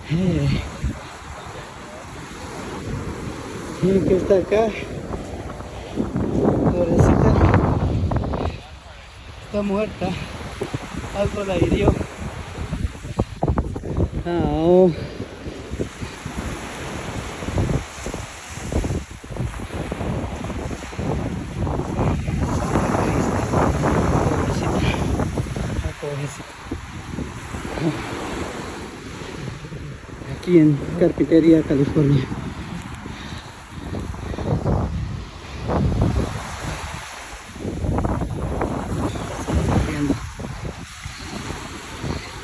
Eh, y que está acá, pobrecita, está muerta, algo la hirió. Oh. Pobrecita. Aquí en Carpintería, California.